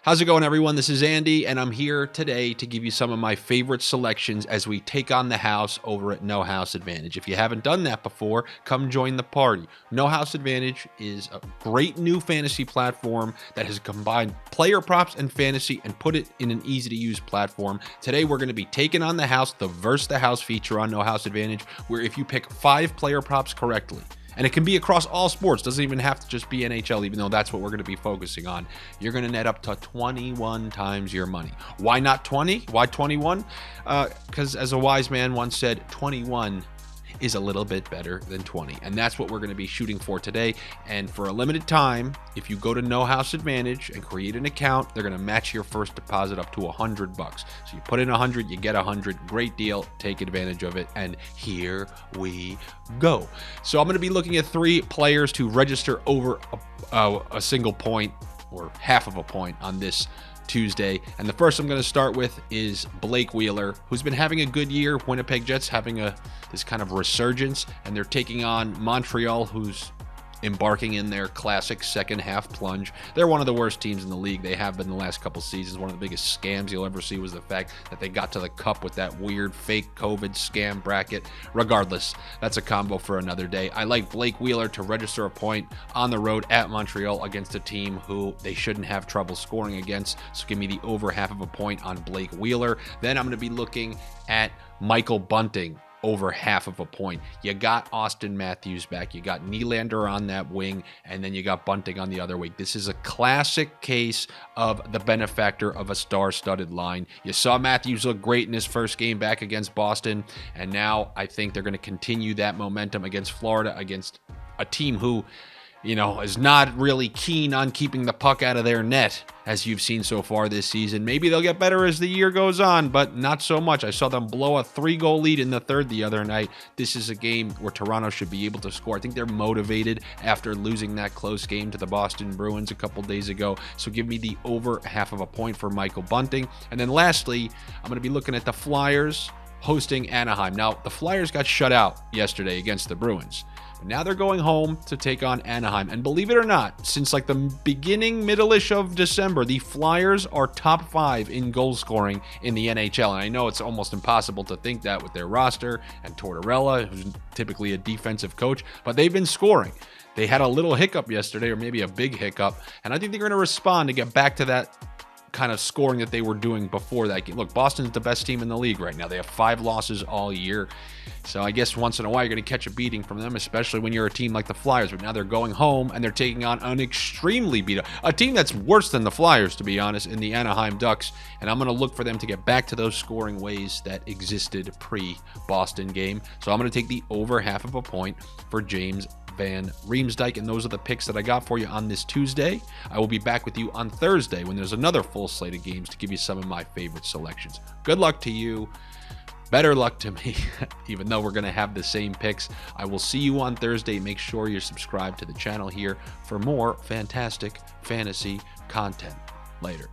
How's it going, everyone? This is Andy, and I'm here today to give you some of my favorite selections as we take on the house over at No House Advantage. If you haven't done that before, come join the party. No House Advantage is a great new fantasy platform that has combined player props and fantasy and put it in an easy-to-use platform. Today, we're going to be taking on the house, the Verse the House feature on No House Advantage, where if you pick 5 player props correctly, and it can be across all sports. Doesn't even have to just be NHL, even though that's what we're going to be focusing on. You're going to net up to 21 times your money. Why not 20? Why 21? Because as a wise man once said, 21 is a little bit better than 20. And that's what we're going to be shooting for today. And for a limited time, if you go to No House Advantage and create an account, they're going to match your first deposit up to $100. So you put in 100, you get 100. Great deal. Take advantage of it. And here we go. So I'm going to be looking at 3 players to register over a single point or half of a point on this Tuesday. And the first I'm going to start with is Blake Wheeler, who's been having a good year. Winnipeg Jets having this kind of resurgence, and they're taking on Montreal, who's embarking in their classic second half plunge. They're one of the worst teams in the league. They have been the last couple seasons. One of the biggest scams you'll ever see was the fact that they got to the cup with that weird fake COVID scam bracket. Regardless, that's a combo for another day. I like Blake Wheeler to register a point on the road at Montreal against a team who they shouldn't have trouble scoring against. So give me the over half of a point on Blake Wheeler. Then I'm going to be looking at Michael Bunting over half of a point. You got Austin Matthews back. You got Nylander on that wing, and then you got Bunting on the other wing. This is a classic case of the benefactor of a star-studded line. You saw Matthews look great in his first game back against Boston, and now I think they're going to continue that momentum against Florida, against a team who, is not really keen on keeping the puck out of their net, as you've seen so far this season. Maybe they'll get better as the year goes on, but not so much. I saw them blow a 3-goal lead in the third the other night. This is a game where Toronto should be able to score. I think they're motivated after losing that close game to the Boston Bruins a couple days ago. So give me the over half of a point for Michael Bunting. And then lastly, I'm going to be looking at the Flyers hosting Anaheim. Now, the Flyers got shut out yesterday against the Bruins. Now they're going home to take on Anaheim. And believe it or not, since like the middle-ish of December, the Flyers are top 5 in goal scoring in the NHL. And I know it's almost impossible to think that with their roster and Tortorella, who's typically a defensive coach, but they've been scoring. They had a little hiccup yesterday, or maybe a big hiccup, and I think they're going to respond to get back to that kind of scoring that they were doing before that game. Look, Boston's the best team in the league right now. They have 5 losses all year. So I guess once in a while you're going to catch a beating from them, especially when you're a team like the Flyers. But now they're going home and they're taking on an extremely beat up, a team that's worse than the Flyers, to be honest, in the Anaheim Ducks. And I'm going to look for them to get back to those scoring ways that existed pre-Boston game. So I'm going to take the over half of a point for James Van Riemsdyk, and those are the picks that I got for you on this Tuesday. I will be back with you on Thursday when there's another full slate of games to give you some of my favorite selections. Good luck to you. Better luck to me, even though we're going to have the same picks. I will see you on Thursday. Make sure you're subscribed to the channel here for more fantastic fantasy content. Later.